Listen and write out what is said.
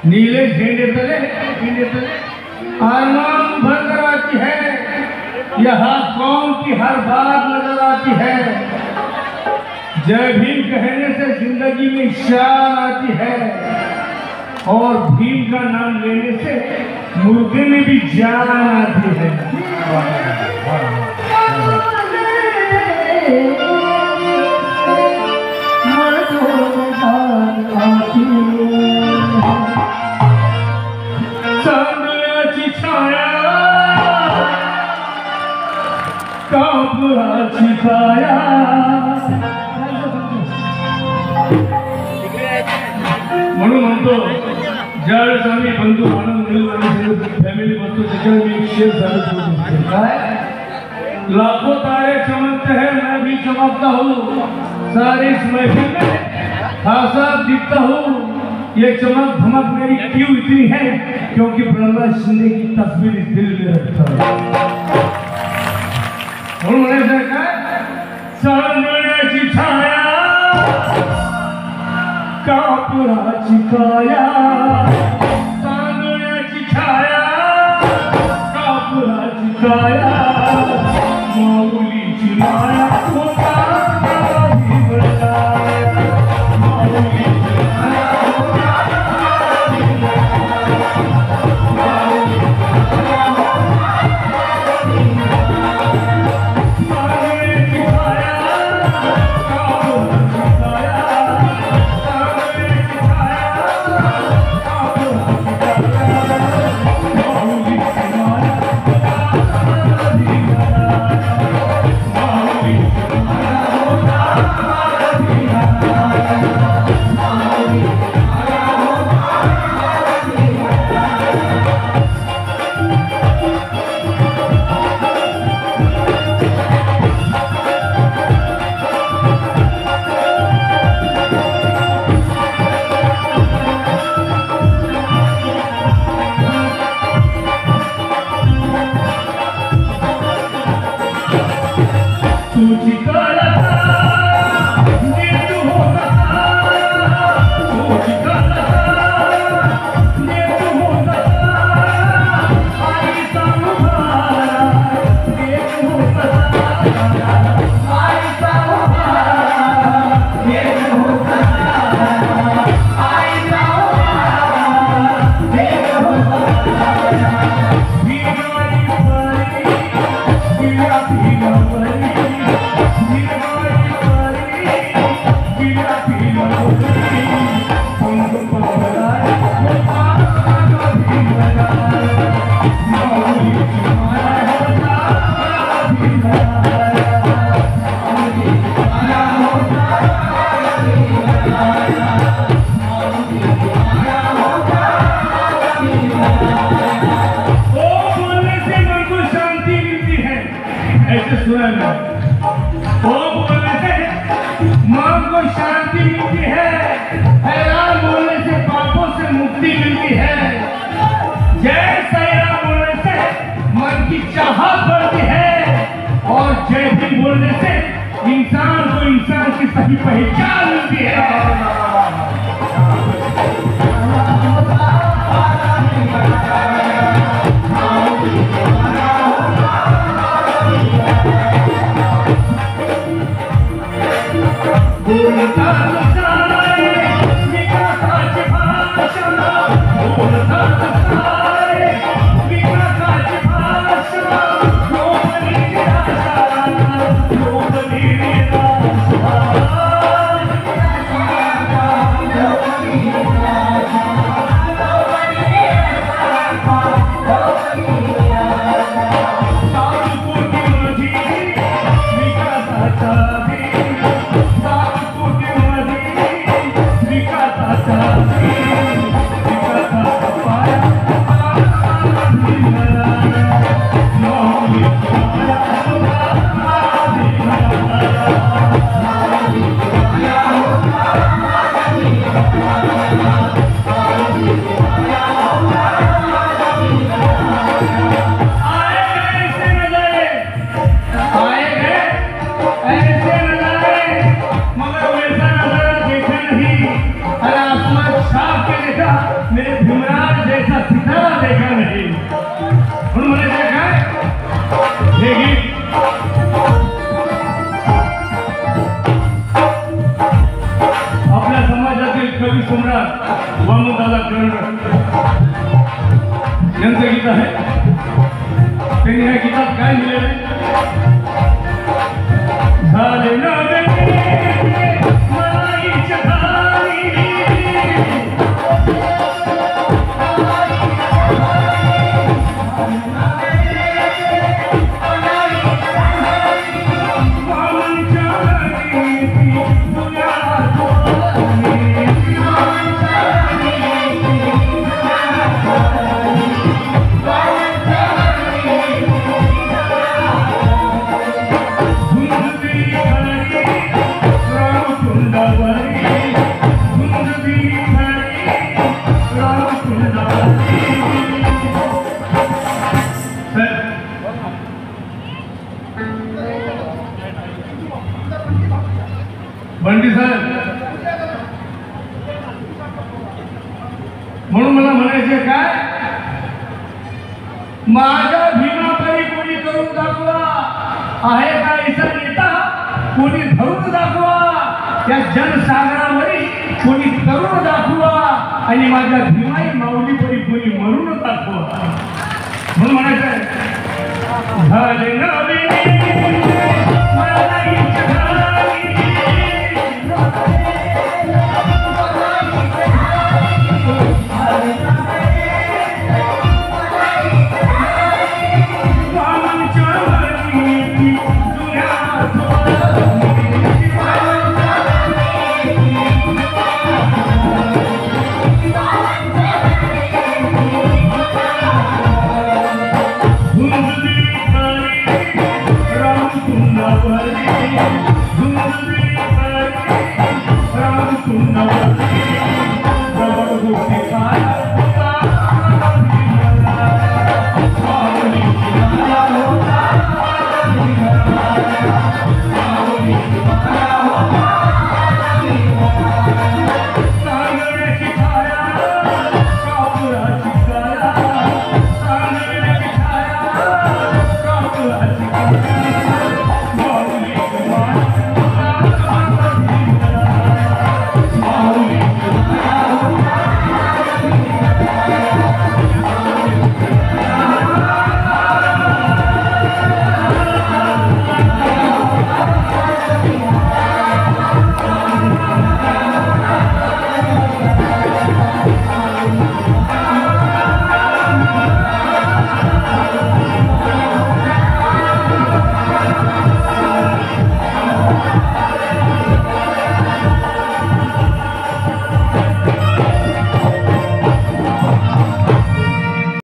नीले झंडे तले आसमान भर कर आती है, यहाँ कौम की हर बात नजर आती है। जय भीम कहने से जिंदगी में शान आती है, और भीम का नाम लेने से मुर्गे में भी जान आती है। चांदण्याची छाया कापुराची काया, म्हणून म्हणतो ज्यावेळेस आम्ही बंधू आनंद मिळून फॅमिली बसतो त्याच्यावर मी एक शेर झालं काय, लाखों तारे चमकते हैं मैं भी चमकता हूँ, सारी इस महफिल में खासा दिखता हूँ। ये चमक धमक मेरी क्यों इतनी है, क्योंकि प्रहलाद शिंदे की तस्वीर इस दिल में रखता है। उन्होंने देखा चांदण्याची छाया कापुराची काया, चांदण्याची छाया कापुराची काया, माऊलीची माया होता भीमला, माऊलीची माया होता बोलने से इंसान को इंसान की सही पहचान मिलती है। आहे. त्यांनी या गीतात काय लिहिलेलं झाले ना बंटी साहेब, म्हणून मला म्हणायचे काय, माझ्या भीमापरी कोणी करून दाखवा, आहे का इसा नेता कोणी धरून दाखवा, या जनसागरावरी कोणी तरुण दाखवा, आणि माझ्या भीमाई माऊलीपरी कोणी म्हणून दाखवा. म्हणून म्हणायचं झाले नवीन Thank you.